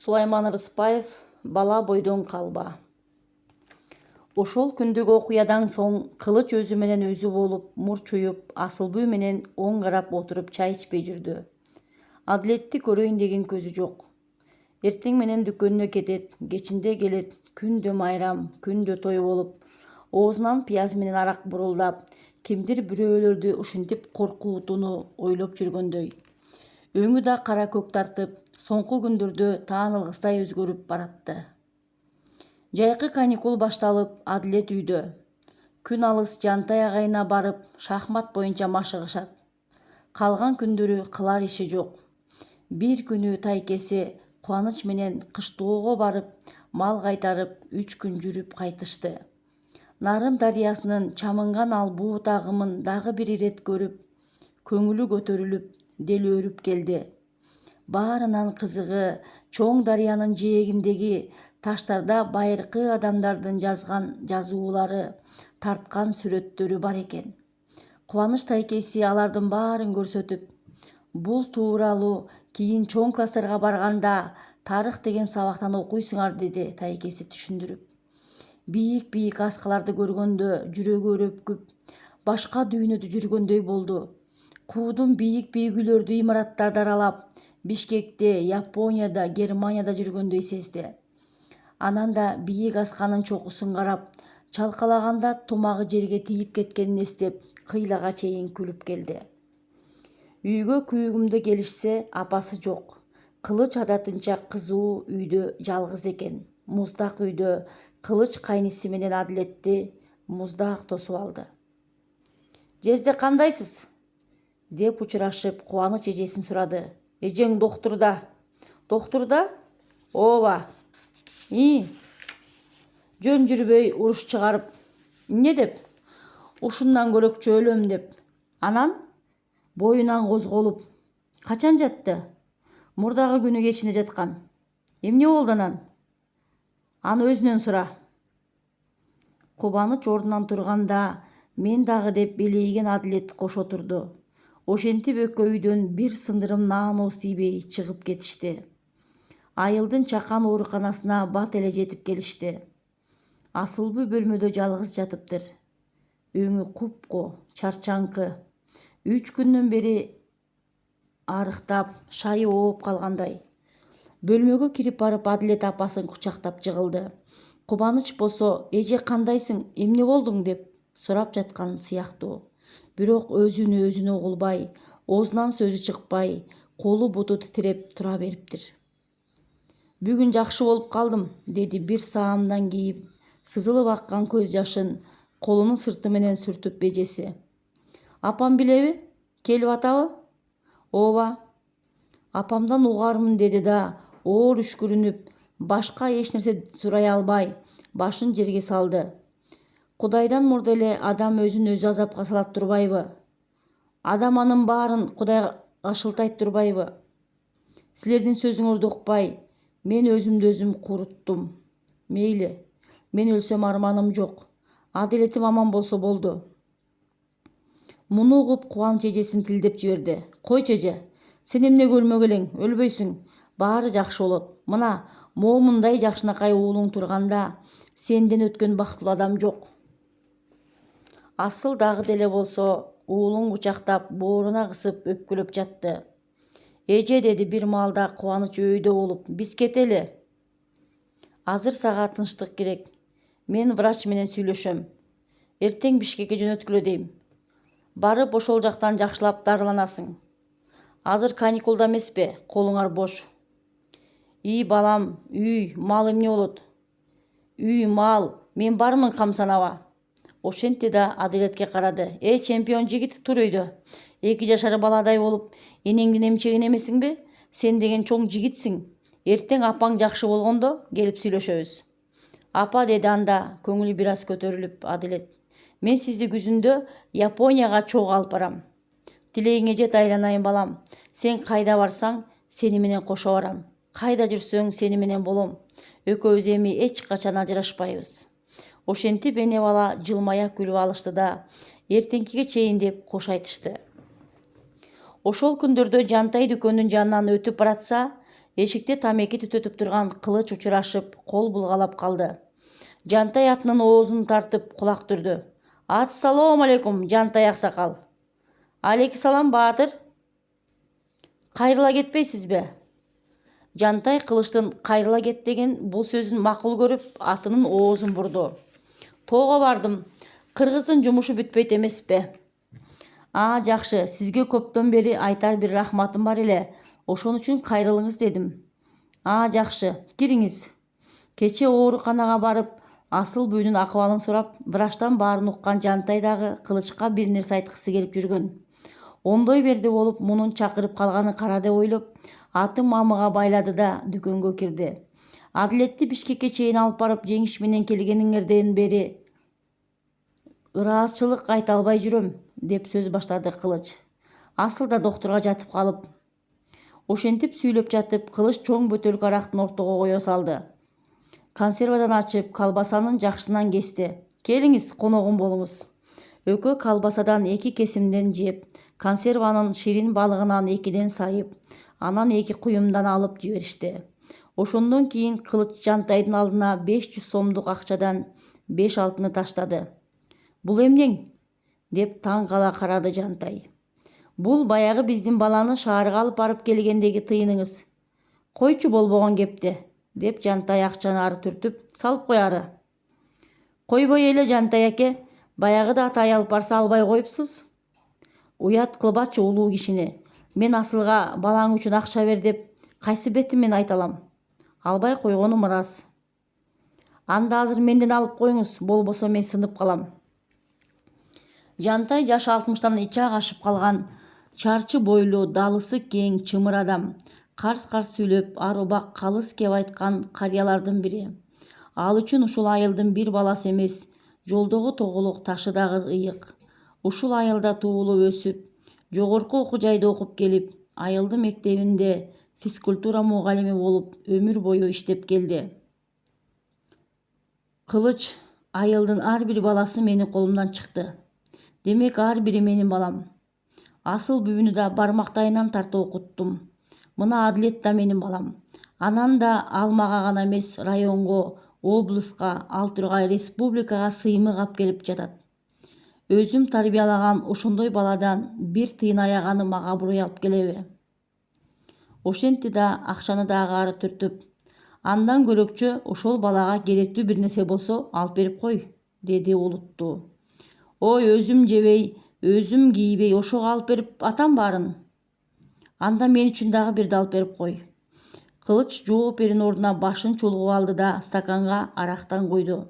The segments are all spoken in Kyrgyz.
Сулайман Рыспаев «Бала бойдон калба». Ошол күндүк окуядан соң кылыч өзү менен өзү болуп, мурчуюп, Асылбүй менен оң карап отуруп чай ичпей жүрдү. Адилетти көрөйүн деген көзү жок. Эртең менен дүкөнүнө кетет, кечинде келет, күндө майрам, күндө той болуп, оозунан пияз менен арак бурулдап, кимдир бирөөлөрдү ушинтип коркутууну ойлоп жүргөндөй. Өңү да кара көк тартып, соңку күндөрдө таанылгыстай өзгөрүп баратты. Жайкы каникул башталып, Адилет үйдө. Күн алыс Жантай агайына барып, шахмат боюнча машыгышат. Калган күндөрү кылар иши жок. Бир күнү тайкеси кубаныч менен Кыштоого барып, мал кайтарып, 3 күн жүрүп кайтышты. Нарын дарыясынын чамынган албуу тагымын дагы бир ирет көрүп, көңүлү көтөрүлүп, дел өрүп келди. Баарынан кызыгы чоң дарыянын жээгиндеги таштарда байыркы адамдардын жазган жазуулары, тарткан сүрөттөрү бар экен. Кубаныч тайкеси алардын баарын көрсөтүп, бул тууралуу кийин чоң класстарга барганда тарых деген сабактан окуйсуңар, деди тайкеси түшүндүрүп. Бийик аскаларды көргөндө жүрөгү өрөпкүп, башка дүйнөдө жүргөндөй болду. Куудун бийик үйлөрдү, имараттарды аралап, Бишкекте, Японияда, Германияда жүргөндөй сезди. Анан да бийик асканын чокусун карап, чалкалаганда тумагы жерге тийип кеткенин эстеп, кыйлага чейин күлүп келди. Үйгө күйүгүмдө келишсе, апасы жок. Кылыч адатынча кызуу үйдө жалгыз экен. Муздак үйдө Кылыч кайниси менен Адилетти муздак тосуп алды. «Жезде кандайсыз?» деп учурашып, Кубаныч эжесин сурады. «Эжең доктурда». «Доктурда?» «Ооба». Жөн жүрбөй уруш чыгарып. «Эмне деп?» «Ушундан көрөкчө өлөм» деп. Анан боюнан козголуп. «Качан жатты?» «Мурдагы күнү кечинде жаткан». «Эмне болду анан?» «Аны өзүнөн сура». Кубаныч ордунан турганда, «Мен дагы» деп белейген Адилет кошо турду. Ошентип экөө үйдөн бир сындырым наан сийбей чыгып кетишти. Айылдын чакан ооруканасына бат эле жетип келишти. Асылбүй бөлмөдө жалгыз жатыптыр. Өңү купку, чарчаңкы. 3 күндөн бери арыктап, шайы ооп калгандай. Бөлмөгө кирип барып, Адилет апасын кучактап жыгылды. Кубаныч болсо, «Эже кандайсың, эмне болдуң?» деп сурап жаткан сыяктуу. Бирок өзүнө угулбай, оозунан сөзү чыкпай, колу буту титиреп тура бериптир. «Бүгүн жакшы болуп калдым», деди бир саамдан кийип, сызылып аккан көз жашын колунун сырты менен сүртүп эжеси. «Апам билеби? Келип атабы?» «Ооба». «Апамдан угармын», деди да, оор үшкүрүнүп, башка эч нерсе сурай албай, башын жерге салды. Кудайдан мурда эле адам өзүн өзү азапка салат турбайбы? Адам анын баарын Кудайга шылтайт турбайбы? Силердин сөзүңөрдү укпай, мен өзүмдү өзүм куруттум. Мейли, мен өлсөм арманым жок. Адилетим аман болсо болду». Муну угуп, Кубаныч эжесин тилдеп жиберди. «Койчу эже, сен эмне өлмөгө элең, өлбөйсүң. Баары жакшы болот. Мына, момундай жакшынакай уулуң турганда, сенден өткөн бактылуу адам жок». Асыл дагы деле болсо, уулун кучактап, бооруна кысып өпкөлөп жатты. «Эже», деди бир маалда Кубаныч өйдө болуп, «биз кетели. Азыр сага тынчтык керек. Мен врач менен сүйлөшөм. Эртең Бишкекке жөнөткүлө дейм. Барып ошол жактан жакшылап дарыланасың. Азыр каникулда эмеспи, колуңар бош». «Балам, үй, мал эмне болот?» «Үй, мал, мен бармын камсанаба». Ошентти да Адилетке карады. Чемпион жигит, тур өйдө. 2 жашар баладай болуп, энеңдин эмчегин эмесиңби? Сен деген чоң жигитсиң. Эртең апаң жакшы болгондо келип сүйлөшөбүз». «Апа», деди анда, көңүлү бир аз көтөрүлүп Адилет. «Мен сизди күзүндө Японияга чогуу алып барам. Тилегиңе жет, айланайын балам. Сен кайда барсаң, сени менен кошо барам. Кайда жүрсөң, сени менен болом. Экөөбүз эми эч качан ажырашпайбыз». Ошентип эне бала жылмая күлүп алышты да, эртеңкиге чейин деп кош айтышты. Ошол күндөрдө Жантай дүкөндүн жанынан өтүп баратса, Эшикте тамеки түтөтүп турган Кылыч учурашып, кол булгалап калды. Жантай атынын оозун тартып кулак түрдү. Ассалому алейкум, Жантай аксакал. Алейкисалам, Баатыр. Кайрыла кетпейсизби? Жантай Кылычтын кайрыла кет деген бул сөзүн макул көрүп, атынын оозун бурду. Тоого бардым. Кыргыздын жумушу бүтпөйт эмеспи? Жакшы, сизге көптөн бери айтар бир рахматым бар эле. Ошон үчүн кайрылыңыз дедим. Жакшы, кириңиз. Кече ооруканага барып, асыл бүүнүн акыбалын сурап, врачтан баарын уккан Жантай дагы Кылычка бир нерсе айткысы келип жүргөн. Ондой берди болуп, мунун чакырып калганын кара деп ойлоп, атын мамыга байлады да дүкөнгө кирди. Адилетти Бишкекке чейин алып барып, жеңиш менен келгениңерден бери ыраазычылык айта албай жүрөм, деп сөз баштады Кылыч. Асылда доктурга жатып калып. Ошентип сүйлөп жатып, Кылыч чоң бөтөлкө арактын ортого кое салды. Консервадан ачып, колбасанын жакшысынан кести. Келиңиз, коногум болуңуз. Экөө колбасадан 2 кесимден жеп, консерванын ширин балыгынан 2ден сайып, анан 2 куюмдан алып жиберишти. Ошондон кийин Кылыч Жантайдын алдына 500 сомдук акчадан 5 алтыны таштады. Бул эмнең? Деп таң кала карады Жантай. Бул баягы биздин баланы шаарга алып барып келгендеги тыйыныңыз. Койчу болбогон кепти, деп Жантай акчаны ары түртүп, салып кой ары. Койбой эле, Жантай аке, баягыда атай алып барса албай коюпсуз. Уят кылбачы улуу кишини. Мен Асылга балаң үчүн акча бер деп кайсы бетиммен айта алам? Албай койгонум ырас. Анда азыр менден алып коюңуз, болбосо мен сынып калам. Жантай жаш 60-тан ичак ашып калган, чарчы бойлуу, далысы кең, чымыр адам. Карс-карс сүйлөп, арубак калыс кеп айткан карыялардын бири. Ал үчүн ушул айылдын бир баласы эмес, жолдогу тоголок ташы дагы ыйык. Ушул айылда туулуп өсүп, жогорку окуу жайда окуп келип, айылды мектебинде физкультура мугалими болуп, өмүр бою иштеп келди. Кылыч, айылдын ар бир баласы менин колумдан чыкты. Демек, ар бири менин балам. Асыл бүүнү да бармактайынан тартып окуттум. Мына Адилет да менин балам. Анан да ал мага гана эмес, районго, облуска, ал тургай республикага сыймык алып келип жатат. Өзүм тарбиялаган ошондой баладан бир тыйын аяганы мага буруй алып келеби? Ошентти да акчаны дагы ары түртүп, андан көрөкчү ошол балага керектүү бир нерсе болсо алып берип кой, деди улуттуу. Ой, өзүм жебей, өзүм кийбей ошого алып берип атам баарын. Анда мен үчүн дагы бирди алып берип кой. Кылыч жооп берүүнүн ордуна башын чулгуп алды да стаканга арактан куйду.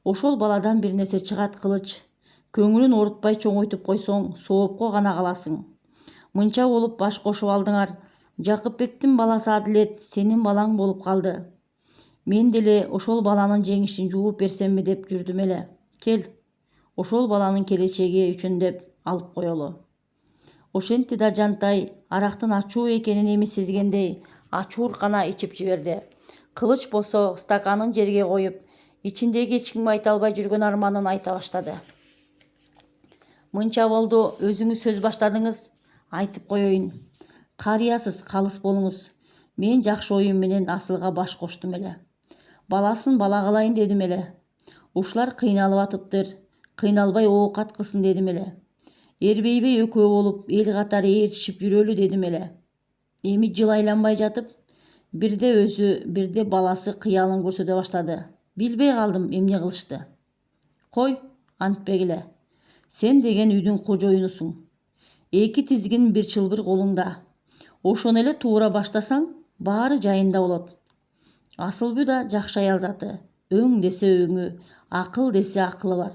Ошол баладан бир нерсе чыгат, Кылыч. Көңүлүн оорутпай чоңойтуп койсоң, соопко гана каласың. Мынча болуп баш кошуп алдыңар. Жакыпбектин баласы Адилет сенин балаң болуп калды. Мен деле ошол баланын жеңишин жууп берсемби деп жүрдүм эле. Кел, ошол баланын келечеги үчүн деп алып коелу. Ошентти да Жантай арактын ачуу экенин эми сезгендей ачууркана ичип жиберди. Кылыч болсо стаканын жерге коюп, ичиндеги эч кимге айта албай жүргөн арманын айта баштады. Мынча болду, өзүңүз сөз баштадыңыз, айтып коеюн. Карыясыз, калыс болуңуз. Мен жакшы оюм менен Асылга баш коштум эле. Баласын бала кылайын дедим эле. Ушулар кыйналып атыптыр, кыйналбай оокат кылсын дедим эле. Эрбейбей экөө болуп, эл катары ээрчишип жүрөлү дедим эле. Эми жыл айланбай жатып, бирде өзү, бирде баласы кыялын көрсөтө баштады. Билбей калдым эмне кылышты. Кой, антпегиле. Сен деген үйдүн кожоюнусуң. 2 тизгин бир чылбыр колуңда. Ошону эле туура баштасаң, баары жайында болот. Асылбү да жакшы аял заты. Өң десе өңү, акыл десе акылы бар.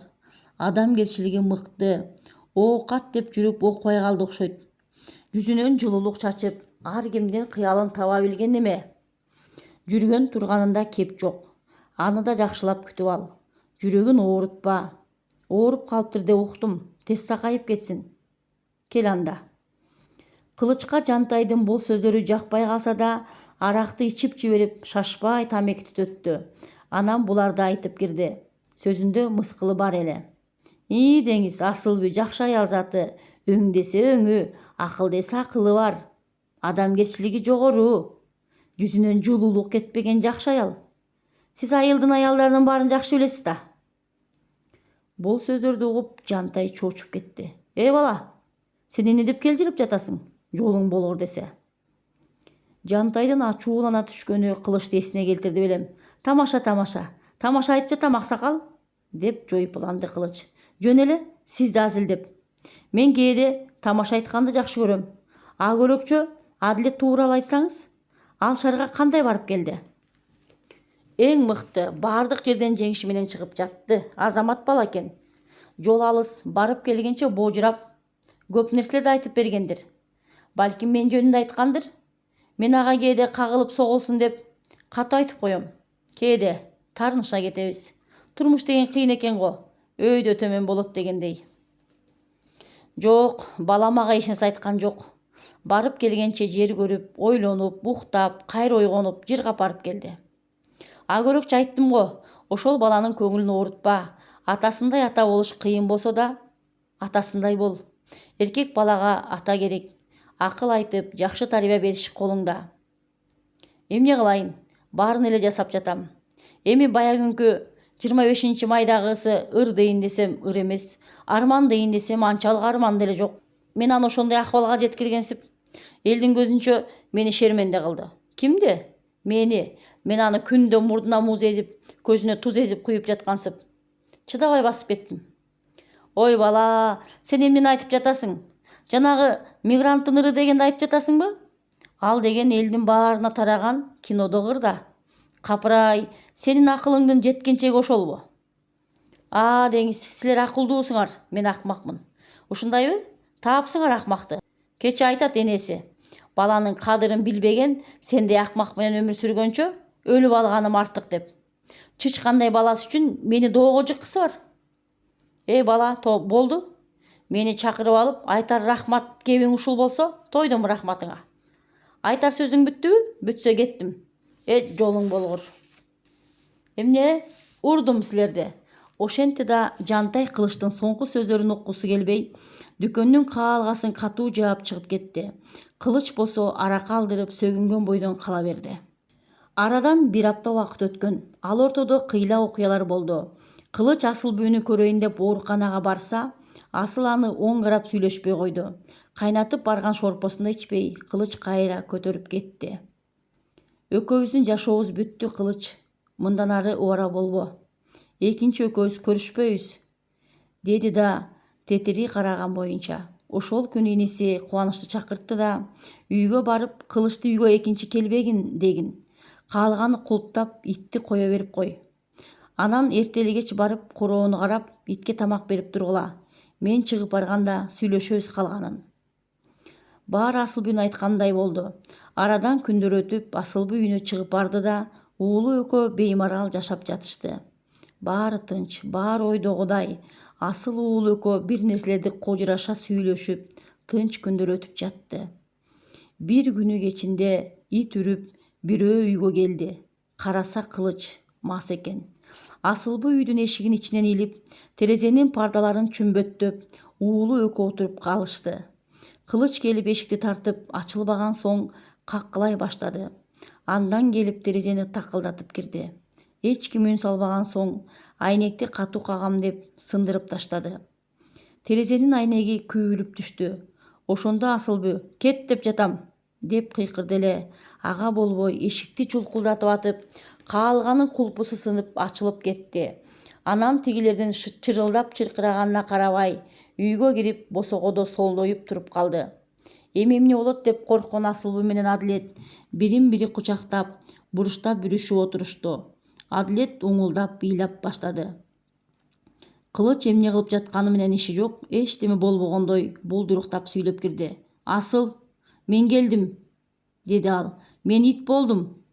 Адамгерчилиги мыкты. Оокат деп жүрүп окубай калды окшойт. Жүзүнөн жылуулук чачып, ар кимдин кыялын таба билген эме. Жүргөн турганында кеп жок. Аны да жакшылап күтүп ал. Жүрөгүн оорутпа. Ооруп калыптыр деп уктум. Тез сакайып кетсин. Кел анда. Кылычка Жантайдын бул сөздөрү жакпай калса да, аракты ичип жиберип, шашпай тамеки түтөттү. Анан буларды айтып кирди. Сөзүндө мыскылы бар эле. Деңиз, Асылбү жакшы аял заты. Өң десе өңү, акыл десе акылы бар. Адамгерчилиги жогору. Жүзүнөн жылуулук кетпеген жакшы аял. Сиз айылдын аялдарынын баарын жакшы билесиз да. Бул сөздөрдү угуп Жантай чоочуп кетти. Бала, сен эмне деп келжирип жатасың? Жолуң болгур десе. Жантайдын ачуулана түшкөнү кылычты эсине келтирди белем. Тамаша, тамаша айтып жатам аксакал, деп жоюпуланды кылыч. Жөн эле, сизди азилдеп. Мен кээде тамаша айтканды жакшы көрөм. А көрөкчө Адилет тууралуу айтсаңыз, ал шаарга кандай барып келди? Эң мыкты, бардык жерден жеңиши менен чыгып жатты. Азамат бала экен. Жол алыс, барып келгенче боожурап, көп нерселерди айтып бергендир. Балким мен жөнүндө айткандыр. Мен ага кээде кагылып соголсун деп катуу айтып коем. Кээде таарынышына кетебиз. Турмуш деген кыйын экен го. Өйдө төмөн болот дегендей. Жок, балам ага эч нерсе айткан жок. Барып келгенче жер көрүп, ойлонуп, уктап, кайра ойгонуп, жыргап барып келди. А көрөкчү айттым го, ошол баланын көңүлүн оорутпа. Атасындай ата болуш кыйын болсо да, атасындай бол. Эркек балага ата керек. Акыл айтып, жакшы тарбия бериш колуңда. Эмне кылайын? Баарын эле жасап жатам. Эми баягынкы 25-майдагысы ыр дейин десем ыр эмес, арман дейин десем анчалык арман деле жок. Мен аны ошондой акыбалга жеткиргенсип, элдин көзүнчө мени шерменде кылды. Кимди? Мени. Мен аны күндө мурдуна муз эзип, көзүнө туз эзип куюп жаткансып. Чыдабай басып кеттим. Ой бала, сен эмнени айтып жатасың? Жанагы мигранттын ыры дегенди айтып жатасыңбы? Ал деген элдин баарына тараган кинодогу ырда. Капырай, сенин акылыңдын жеткенчеги ошолбу? Деңиз, силер акылдуусуңар, мен акмакмын. Ушундайбы? Таапсыңар акмакты. Кече айтат энеси. Баланын кадырын билбеген сендей акмак менен өмүр сүргөнчө өлүп алганым артык деп. Чычкандай баласы үчүн мени доого жыккысы бар. Бала, болду. Мени чакырып алып, айтар рахмат кебиң ушул болсо, тойдум рахматыңа. Айтар сөзүң бүттүбү? Бүтсө кеттим. Жолуң болгур. Эмне? Урдум силерди. Ошентти да Жантай кылычтын соңку сөздөрүн уккусу келбей, дүкөндүн каалгасын катуу жаап чыгып кетти. Кылыч болсо аракы алдырып сөгүнгөн бойдон кала берди. Арадан бир апта убакыт өткөн. Ал ортодо кыйла окуялар болду. Кылыч Асылбүүнү көрөйүн деп ооруканага барса, Асыл аны оң карап сүйлөшпөй койду. Кайнатып барган шорпосунда ичпей, Кылыч кайра көтөрүп кетти. Экөөбүздүн жашообуз бүттү, Кылыч. Мындан ары убара болбо. Экинчи экөөбүз көрүшпөйбүз, деди да тетири караган боюнча. Ошол күнү иниси Кубанычты чакыртты да, үйгө барып, Кылычты үйгө экинчи келбегин дегин. Каалганы кулптап, итти кое берип кой. Анан эртели кеч барып, короону карап, итке тамак берип тургула. Мен чыгып барганда сүйлөшөбүз калганын. Баары Асылбүүнүн айткандай болду. Арадан күндөр өтүп, Асылбүү үйүнө чыгып барды да, уулу экөө беймарал жашап жатышты. Баары тынч, баары ойдогудай. Асыл уулу экөө бир нерселерди кожураша сүйлөшүп, тынч күндөр өтүп жатты. Бир күнү кечинде ит үрүп, бирөө үйгө келди. Караса Кылыч мас экен. Асылбүү үйдүн эшигин ичинен илип, терезенин пардаларын чүмбөттөп, уулу экөө отуруп калышты. Кылыч келип эшикти тартып, ачылбаган соң каккылай баштады. Андан келип терезени такылдатып кирди. Эч ким үн салбаган соң айнекти катуу кагам деп сындырып таштады. Терезенин айнеги күйүлүп түштү. Ошондо Асылбүү «Кет деп жатам» деп кыйкырды эле. Ага болбой эшикти чулкулдатып атып, каалганын кулпусу сынып ачылып кетти. Анан тигилердин чырылдап чыркыраганына карабай, үйгө кирип босогодо солдоюп туруп калды. Эмне болот деп корккон Асылбүү менен Адилет бирин бири кучактап, бурчта бүрүшүп отурушту. Адилет уңулдап ыйлап баштады. Кылыч эмне кылып жатканы менен иши жок, эчтеме болбогондой булдуруктап сүйлөп кирди. «Асыл, мен келдим», деди ал. «Мен ит болдум.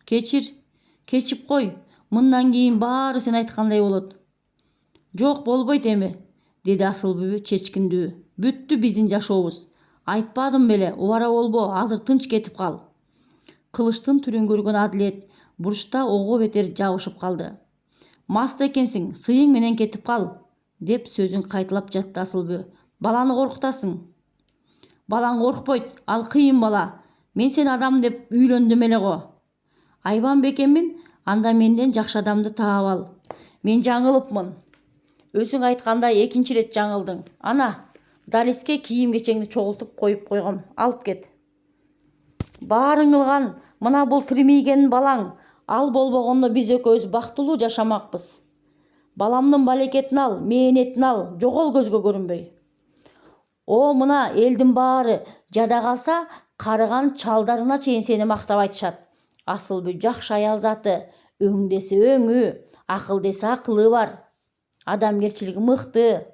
Кечип кой. Мындан кийин баары сен айткандай болот». «Жок, болбойт эми», деди Асылбүү чечкиндүү. «Бүттү биздин жашообуз. Айтпадым беле, убара болбо, азыр тынч кетип кал». Кылычтын түрүн көргөн Адилет бурчта ого бетер жабышып калды. «Мас экенсиң, сыйың менен кетип кал», деп сөзүн кайталап жатты Асылбүү. «Баланы коркутасың». «Балаң коркпойт, ал кыйын бала. Мен сени адам деп үйлөндүм эле го. Айбан бекемин, анда менден жакшы адамды таап ал. Мен жаңылыпмын. Өзүң айткандай экинчи рет жаңылдың. Ана, далиске кийим кечеңди чогултуп коюп койгом. Алып кет. Баарың кылган, мына бул тирмейген балаң. Ал болбогондо биз экөөбүз бактылуу жашамакпыз. Баламдын балекетин ал, мээнетин ал, жогол көзгө көрүнбөй. О, мына элдин баары жада калса, карыган чалдарына чейин сени мактап айтышат. Асылбүй жакшы аял заты, өң десе өңү, акыл десе акылы бар. Адамгерчилиги мыкты,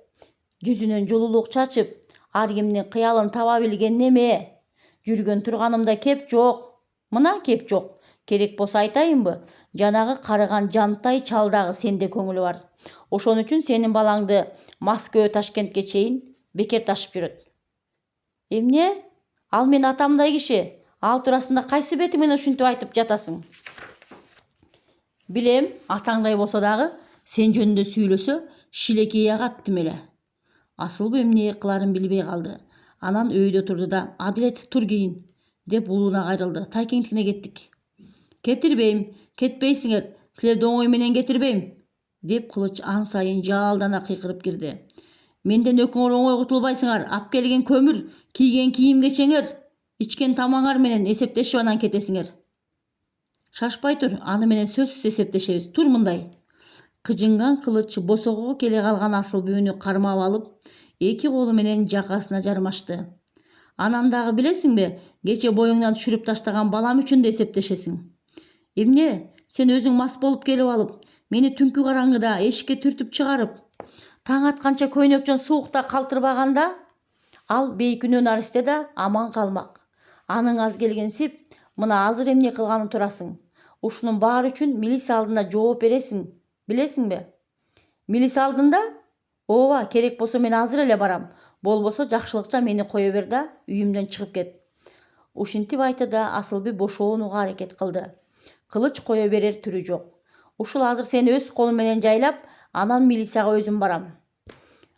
жүзүнөн жылуулук чачып, ар кимдин кыялын таба билген неме. Жүргөн турганымда кеп жок. Мына кеп жок. Керек болсо айтайынбы? Жанагы карыган жантай чалдагы сенде көңүлү бар. Ошон үчүн сенин балаңды Москва, Ташкентке чейин бекер ташып жүрөт. Эмне? Ал мен атамдай киши. Ал туурасында кайсы бети менен ушинтип айтып жатасың? Билем, атаңдай болсо дагы сен жөнүндө сүйлөсө, шилекей агаттым эле. Асылбүй эмне кыларын билбей калды. Анан өйдө турду да, Адилет, тур кийин, деп улууна кайрылды. Тайкеңдикине кеттик. Кетирбейм, кетпейсиңер, силерди оңой менен кетирбейм, деп Кылыч ан сайын жалдана кыйкырып кирди. Менден өкүңөр оңой кутулбайсыңар. Ап келген көмүр, кийген кийим кечеңер, ичкен тамаңар менен эсептешип анан кетесиңер. Шашпай тур, аны менен сөзсүз эсептешебиз. Тур мындай. Кыжынган Кылыч босогого келе калган Асылбүйүнү кармап алып, эки колу менен жакасына жармашты. Анан дагы билесиңби, кече боюңдан түшүрүп таштаган балам үчүн да эсептешесиң. Эмне? Сен өзүң мас болуп келип алып, мени түнкү караңгыда эшикке түртүп чыгарып, таң атканча көйнөкчөн суукта калтырбаганда, ал бейкүнөө наристе да аман калмак. Аның аз келгенсип, мына азыр эмне кылганы турасың. Ушунун баары үчүн милиция алдында жооп бересиң, билесиңби? Милиция алдында? Ооба, керек болсо мен азыр эле барам. Болбосо жакшылыкча мени кое бер да үйүмдөн чыгып кет. Ушинтип айтты да Асылбүй бошоонууга аракет кылды. Кылыч кое берер түрү жок. Ушул азыр сени өз колум менен жайлап, анан милицияга өзүм барам.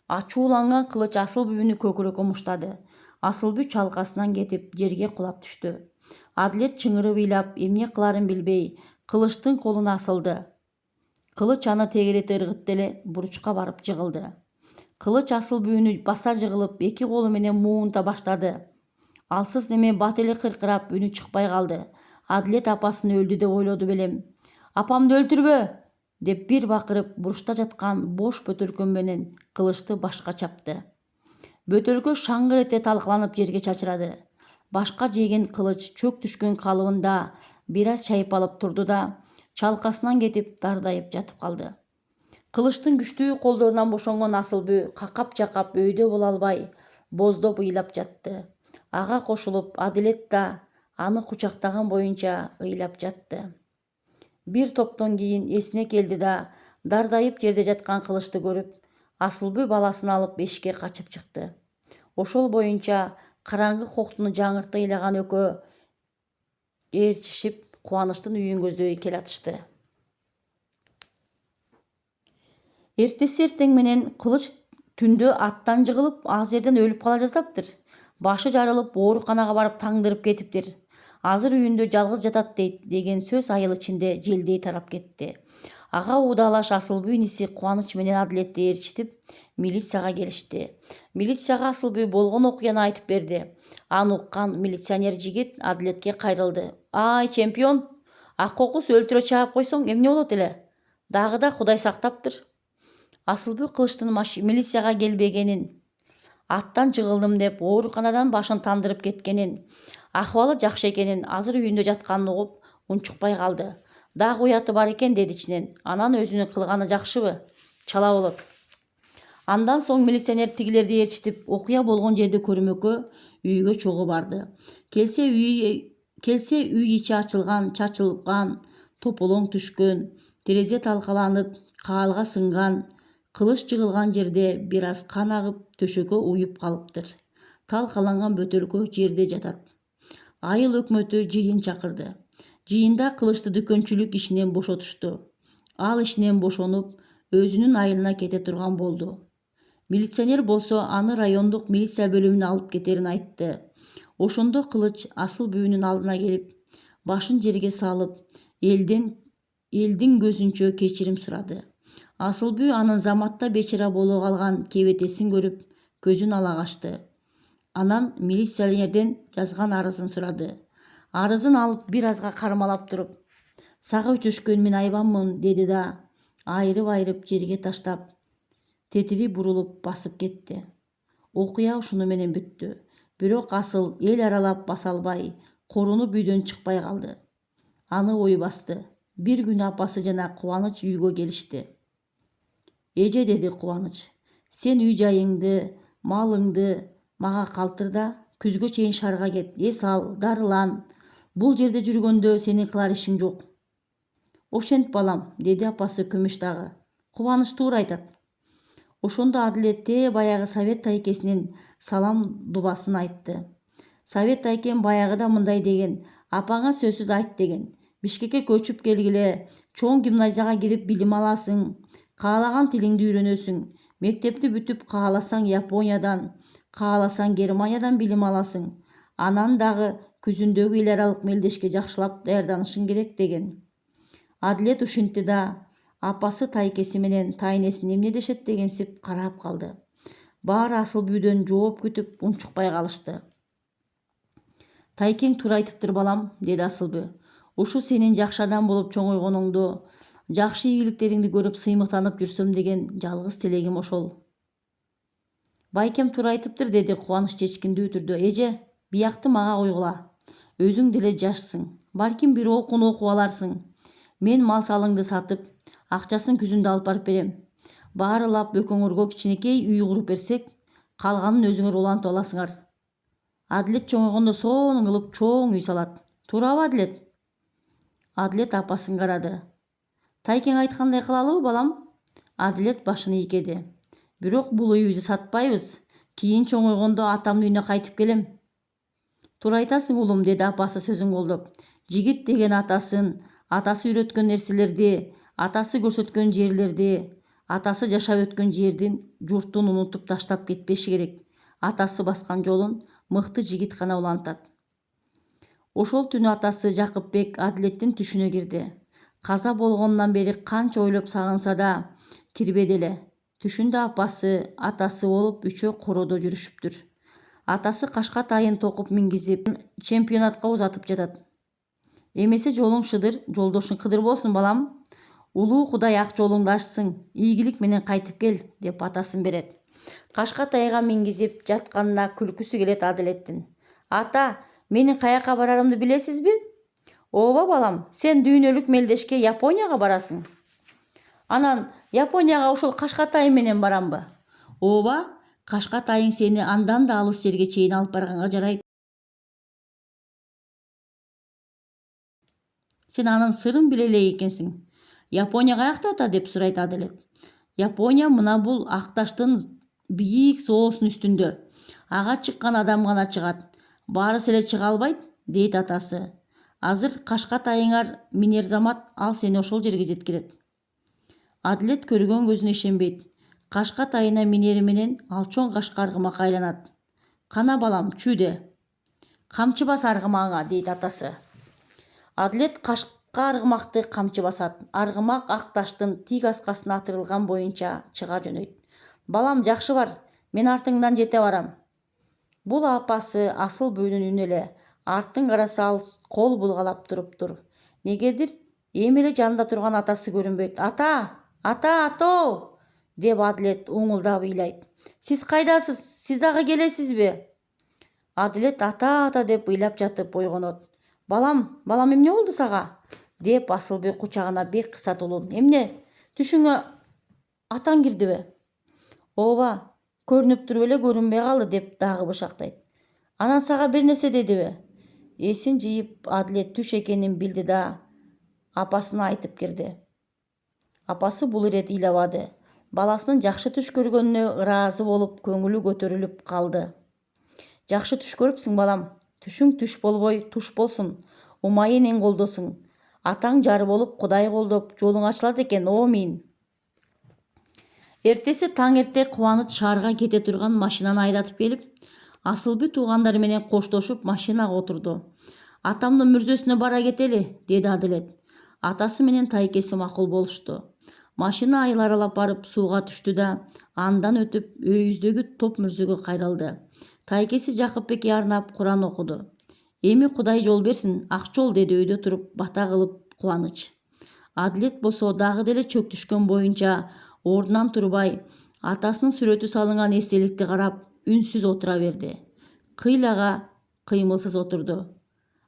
Ачууланган Кылыч Асылбүйүнү көкүрөккө муштады. Асылбүй чалкасынан кетип, жерге кулап түштү. Адилет чыңырып ыйлап, эмне кыларын билбей, Кылычтын колуна асылды. Кылыч аны тегерете ыргытты эле буручка барып жыгылды. Кылыч Асылбүйүнү баса жыгылып, эки колу менен муунта баштады. Алсыз неме бат эле кыркырап, үнү чыкпай калды. Адилет апасын өлдү деп ойлоду белем. Апамды өлтүрбө, деп бир бакырып, буручта жаткан бош бөтөлкө менен Кылычты башка чапты. Бөтөлкө шаңгыр эте талкаланып жерге чачырады. Башка жеген Кылыч чөк түшкөн калыбында бир аз чайып алып турду да, чалкасынан кетип дардайып жатып калды. Кылычтын күчтүү колдорунан бошонгон Асылбүй какап-жакап өйдө боло албай, боздоп ыйлап жатты. Ага кошулуп, Адилет да аны кучактаган боюнча ыйлап жатты. Бир топтон кийин эсине келди да, дардайып жерде жаткан Кылычты көрүп, Асылбүй баласын алып эшикке качып чыкты. Ошол боюнча караңгы коктуну жаңыртты ыйлаган экөө ээрчишип, кубанычтын үйүн көздөй келатышты. Эртеси эртең менен Кылыч түндө аттан жыгылып, аз жерден өлүп кала жаздаптыр. Башы жарылып, ооруканага барып таңдырып кетиптир. Азыр үйүндө жалгыз жатат дейт, деген сөз айыл ичинде желдей тарап кетти. Ага удаалаш Асылбүй иниси Кубаныч менен Адилетти ээрчитип, милицияга келишти. Милицияга Асылбүй болгон окуяны айтып берди. Аны уккан милиционер жигит Адилетке кайрылды. Ай, чемпион, ак кокус өлтүрө чаап койсоң эмне болот эле? Дагы да Кудай сактаптыр. Асылбүй Кылычтын милицияга келбегенин, аттан жыгылдым деп ооруканадан башын тандырып кеткенин, акыбалы жакшы экенин, азыр үйүндө жатканын угуп, унчукпай калды. Дагы уяты бар экен, деди ичинен. Анан өзүнүн кылганы жакшыбы? Чала болот. Андан соң милиционер тигилерди ээрчитип, окуя болгон жерди көрмөккө үйгө чогуу барды. Келсе үй ичи ачылган, чачылган, тополоң түшкөн, терезе талкаланып, каалга сынган, Кылыч жыгылган жерде бир аз кан агып, төшөккө уюп калыптыр. Талкаланган бөтөлкө жерде жатат. Айыл өкмөтү жыйын чакырды. Жыйында Кылычты дүкөнчүлүк ишинен бошотушту. Ал ишинен бошонуп, өзүнүн айылына кете турган болду. Милиционер болсо аны райондук милиция бөлүмүнө алып кетерин айтты. Ошондо Кылыч Асылбүйүнүн алдына келип, башын жерге салып, Элдин көзүнчө кечирим сурады. Асылбүй анын заматта бечара болуп калган кебетесин көрүп көзүн ала качты. Анан милиционерден жазган арызын сурады. Арызын алып бир азга кармалап туруп, сага өтүшкөн мен айбанмын деди да айрып жерге таштап, тетири бурулуп басып кетти. Окуя ушуну менен бүттү. Бирок Асыл эл аралап баса албай, корунуп үйдөн чыкпай калды. Аны ой басты. Бир күнү апасы жана Кубаныч үйгө келишти. Эже, деди Кубаныч, сен үй жайыңды, малыңды мага калтыр да күзгө чейин шаарга кет. Эс ал, дарылан. Бул жерде жүргөндө сенин кылар ишиң жок. Ошент балам, деди апасы Күмүш дагы. Кубаныч туура айтат. Ошондо Адилет баягы Совет тайкесинин салам дубасын айтты. Совет тайкем баягыда мындай деген: апаңа сөзсүз айт деген. Бишкекке көчүп келгиле, чоң гимназияга кирип билим аласың, каалаган тилиңди үйрөнөсүң. Мектепти бүтүп кааласаң Япониядан, кааласаң Германиядан билим аласың. Анан дагы күзүндөгү эл аралык мелдешке жакшылап даярданышың керек деген. Адилет ушинтти да апасы тайкеси менен тайнесин эмне дешет дегенсип карап калды. Баары Асылбүйдөн жооп күтүп унчукпай калышты. Тайкең туура айтыптыр балам, деди Асылбүй. Ушу сенин жакшы адам болуп чоңойгонуңду, жакшы ийгиликтериңди көрүп сыймыктанып жүрсөм деген жалгыз тилегим ошол. Байкем туура айтыптыр, деди Кубаныч чечкиндүү түрдө. Эже, биякты мага койгула. Өзүң деле жашсың. Балким бир окууну окуп аларсың. Мен мал салыңды сатып, акчасын күзүндө алып барып берем. Баарылап экөөңөргө кичинекей үй куруп берсек, калганын өзүңөр улантып аласыңар. Адилет чоңойгондо сонун кылып чоң үй салат. Туурабы, Адилет? Адилет апасын карады. Тайкең айткандай кылалыбы, балам? Адилет башын ийкеди. Бирок бул үйүбүздү сатпайбыз. Кийин чоңойгондо атамдын үйүнө кайтып келем. Туура айтасың, улум, деди апасы сөзүн колдоп. Жигит деген атасы үйрөткөн нерселерди, атасы көрсөткөн жерлерди, атасы жашап өткөн жердин, журтун унутуп таштап кетпеши керек. Атасы баскан жолун мыкты жигит гана улантат. Ошол түнү атасы Жакыпбек Адилеттин түшүнө кирди. Каза болгондон бери канча ойлоп сагынса да кирбеди эле. Түшүндө апасы, атасы болуп үчөө короодо жүрүшүптүр. Атасы Кашка тайын токуп мингизип, чемпионатка узатып жатат. Эмесе жолуң шыдыр, жолдошуң кыдыр болсун, балам. Улуу Кудай ак жолуңду ачсын, ийгилик менен кайтып кел, деп атасын берет. Кашка тайга мингизип жатканына күлкүсү келет Адилеттин. Ата, менин каяка барарымды билесизби? Ооба, балам, сен дүйнөлүк мелдешке Японияга барасың. Анан Японияга ушул Кашка тай менен барамбы? Ооба, Кашка тайың сени андан да алыс жерге чейин алып барганга жарайт. Сен анын сырын биле элек экенсиң. Япония каякта, ата, деп сурайт Адилет. Япония мына бул ак таштын бийик соосунун үстүндө. Ага чыккан адам гана чыгат. Баарысы эле чыга албайт, дейт атасы. Азыр Кашка тайыңар минер замат, ал сени ошол жерге жеткирет. Адилет көргөн көзүнө ишенбейт. Кашка тайына минери менен ал чоң Кашка аргымакка айланат. Кана балам, чүйдө. Камчы бас аргымагыңа, дейт атасы. Адилет Кашка аргымакты камчы басат. Аргымак ак таштын тик аскасына атырылган боюнча чыга жөнөйт. Балам, жакшы бар, мен артыңдан жете барам. Бул апасы Асылбүйдүн үнү эле. Артын караса ал кол булгалап туруптур. Негедир эми эле жанында турган атасы көрүнбөйт. Ата, деп Адилет оңулдап ыйлайт. Сиз кайдасыз? Сиз дагы келесизби? Адилет ата деп ыйлап жатып ойгонот. Балам, эмне болду сага? Деп Асылбүй кучагына бек кыса тулун. Эмне? Түшүңө атаң кирдиби? Ооба, көрүнүп туруп эле көрүнбөй калды, деп дагы бышактайт. Анан сага бир нерсе дедиби? Эсин жыйып Адилет түш экенин билди да апасына айтып кирди. Апасы бул ирет ыйлабады. Баласынын жакшы түш көргөнүнө ыраазы болуп, көңүлү көтөрүлүп калды. Жакшы түш көрүпсүң, балам. Түшүң түш болбой, туш болсун. Умай энең колдосуң. Атаң жар болуп, Кудай колдоп, жолуң ачылат экен, оомин. Эртеси таң эрте Кубаныч шаарга кете турган машинаны айдатып келип, Асылбүй туугандары менен коштошуп машинага отурду. Атамдын мүрзөсүнө бара кетели, деди Адилет. Атасы менен тайкеси макул болушту. Машина айыл аралап барып сууга түштү да андан өтүп өйүздөгү топ мүрзөгө кайрылды. Тайкеси Жакыпбекке арнап Куран окуду. Эми Кудай жол берсин, ак жол, деди өйдө туруп бата кылып Кубаныч. Адилет болсо дагы деле чөк түшкөн боюнча ордунан турбай, атасынын сүрөтү салынган эстеликти карап, үнсүз отура берди. Кыйлага кыймылсыз отурду.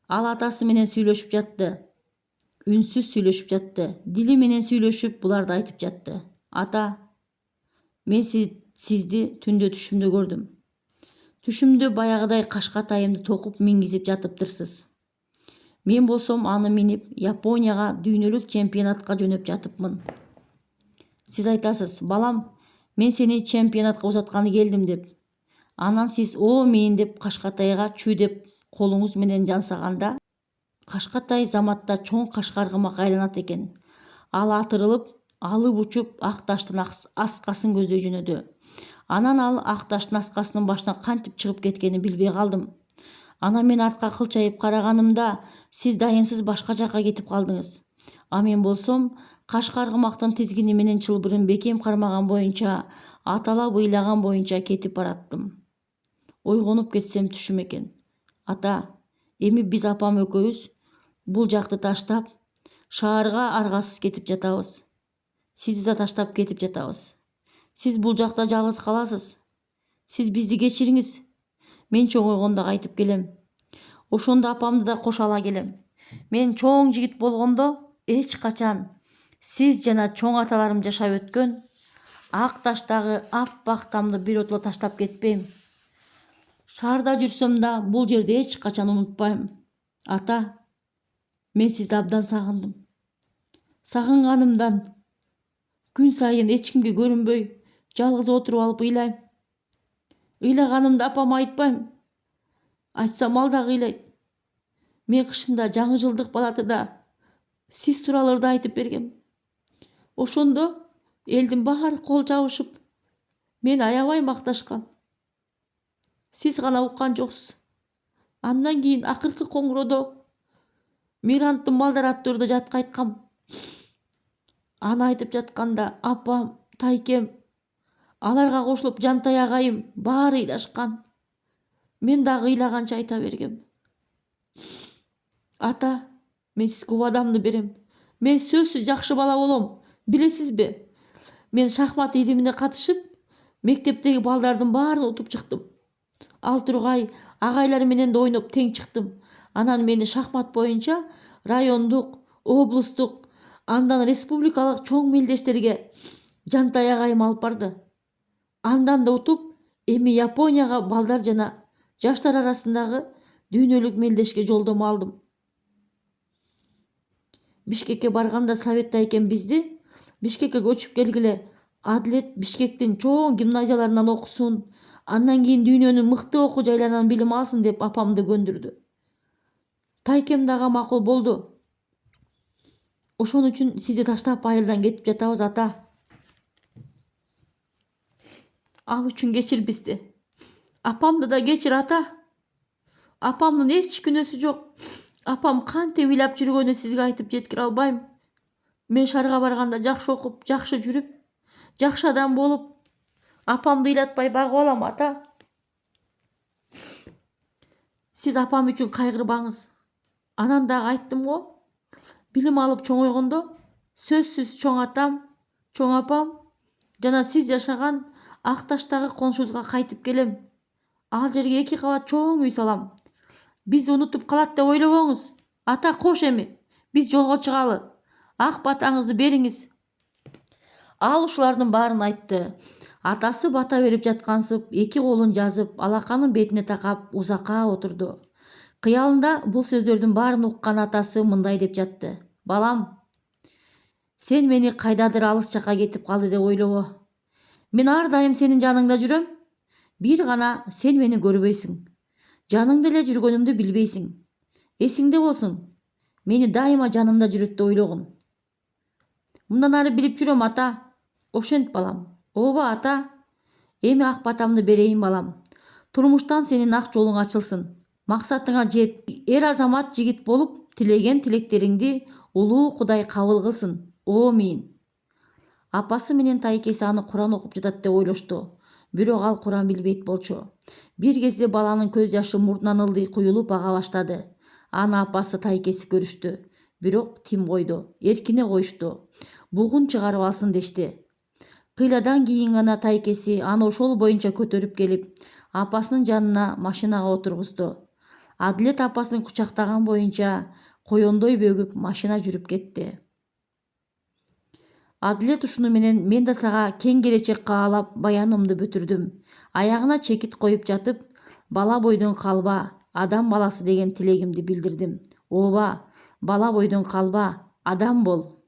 Ал атасы менен сүйлөшүп жатты. Үнсүз сүйлөшүп жатты. Дили менен сүйлөшүп буларды айтып жатты. Ата, мен сизди түндө түшүмдө көрдүм. Түшүмдө баягыдай кашкатайымды токуп мингизип жатыптырсыз. Мен болсом аны минип Японияга дүйнөлүк чемпионатка жөнөп жатыпмын. Сиз айтасыз, балам, мен сени чемпионатка узатканы келдим деп. Анан сиз о мен деп Кашкатайга чүй деп колуңуз менен жансаганда, Кашкатай заматта чоң кашкаргымак айланат экен. Ал атырылып, алып учуп ак таштын аскасын көздөй жөнөдү. Анан ал ак таштын аскасынын башына кантип чыгып кеткенин билбей калдым. Анан мен артка кылчайып караганымда сиз дайынсыз башка жакка кетип калдыңыз. А мен болсом кашкаргымактын тизгини менен чылбырын бекем кармаган боюнча, аталап ыйлаган боюнча кетип бараттым. Ойгонуп кетсем түшүм экен. Ата, эми биз апам экөөбүз бул жакты таштап, шаарга аргасыз кетип жатабыз. Сизди да таштап кетип жатабыз. Сиз бул жакта жалгыз каласыз. Сиз бизди кечириңиз. Мен чоңойгондо кайтып келем. Ошондо апамды да кошо ала келем. Мен чоң жигит болгондо эч качан сиз жана чоң аталарым жашап өткөн ак таштагы аппак тамды биротоло таштап кетпейм. Шаарда жүрсөм да бул жерди эч качан унутпайм. Ата, мен сизди абдан сагындым. Сагынганымдан күн сайын эч кимге көрүнбөй, жалгыз отуруп алып ыйлайм. Ыйлаганымда апама айтпайм. Айтсам ал дагы ыйлайт. Мен кышында жаңы жылдык балатыда сиз туураларды айтып бергем. Ошондо элдин баары кол жабышып, мени аябай макташкан. Сиз гана уккан жоксуз. Андан кийин акыркы коңгуроодо Миранттын балдары аттуу жатка айткам. Аны айтып жатканда апам, тайкем, аларга кошулуп Жантай агайым баары ыйлашкан. Мен дагы ыйлаганча айта бергем. Ата, мен сизге убадамды берем. Мен сөзсүз жакшы бала болом. Билесизби? Мен шахмат илимине катышып, мектептеги балдардын баарын утуп чыктым. Ал тургай агайлар менен да ойноп тең чыктым. Анан мени шахмат боюнча райондук, облустук, андан республикалык чоң мелдештерге Жантай агайым алып барды. Андан да утуп, эми Японияга балдар жана жаштар арасындагы дүйнөлүк мелдешке жолдомо алдым. Бишкекке барганда Совет тайкем бизди Бишкекке көчүп келгиле, Адилет Бишкектин чоң гимназияларынан окусун, андан кийин дүйнөнүн мыкты окуу жайларынан билим алсын деп апамды көндүрдү. Тайкем дагы макул болду. Ошон үчүн сизди таштап айылдан кетип жатабыз, ата. Ал үчүн кечир бизди. Апамды да кечир, ата. Апамдын эч күнөөсү жок. Апам кантип ыйлап жүргөнү сизге айтып жеткире албайм. Мен шаарга барганда жакшы окуп, жакшы жүрүп, жакшы адам болуп, апамды ыйлатпай багып алам, ата. Сиз апам үчүн кайгырбаңыз. Анан дагы айттым го, билим алып чоңойгондо сөзсүз чоң атам, чоң апам жана сиз жашаган ак таштагы коншубузга кайтып келем. Ал жерге 2 кабат чоң үй салам. Бизди унутуп калат деп ойлобоңуз. Ата, кош эми. Биз жолго чыгалы. Ак батаңызды бериңиз. Ал ушулардын баарын айтты. Атасы бата берип жаткансып, 2 колун жазып, алаканын бетине такап узакка отурду. Кыялында бул сөздөрдүн баарын уккан атасы мындай деп жатты. Балам, сен мени кайдадыр алыс жакка кетип калды деп ойлобо. Мен ар дайым сенин жаныңда жүрөм. Бир гана сен мени көрбөйсүң. Жаныңда эле жүргөнүмдү билбейсиң. Эсиңде болсун. Мени дайыма жанымда жүрөт деп ойлогун. Мындан ары билип жүрөм, ата. Ошент, балам. Ооба, ата. Эми ак батамды берейин, балам. Турмуштан сенин ак жолуң ачылсын. Максатыңа жет. Эр азамат жигит болуп, тилеген тилектериңди Улуу Кудай кабыл кылсын. Омин. Апасы менен тайкеси аны Куран окуп жатат деп ойлошту. Бирок ал Куран билбейт болчу. Бир кезде баланын көз жашы мурдунан ылдый куюлуп ага баштады. Аны апасы тайкеси көрүштү. Бирок тим койду. Эркине коюшту. Бугун чыгарып алсын дешти. Кыйладан кийин гана тайкеси аны ошол боюнча көтөрүп келип, апасынын жанына машинага отургузду. Адилет апасын кучактаган боюнча коёндой бөгүп машина жүрүп кетти. Адилет ушуну менен мен да сага кең келечек каалап баянымды бүтүрдүм. Аягына чекит коюп жатып, бала бойдон калба, адам баласы деген тилегимди билдирдим. Ооба, бала бойдон калба, адам бол.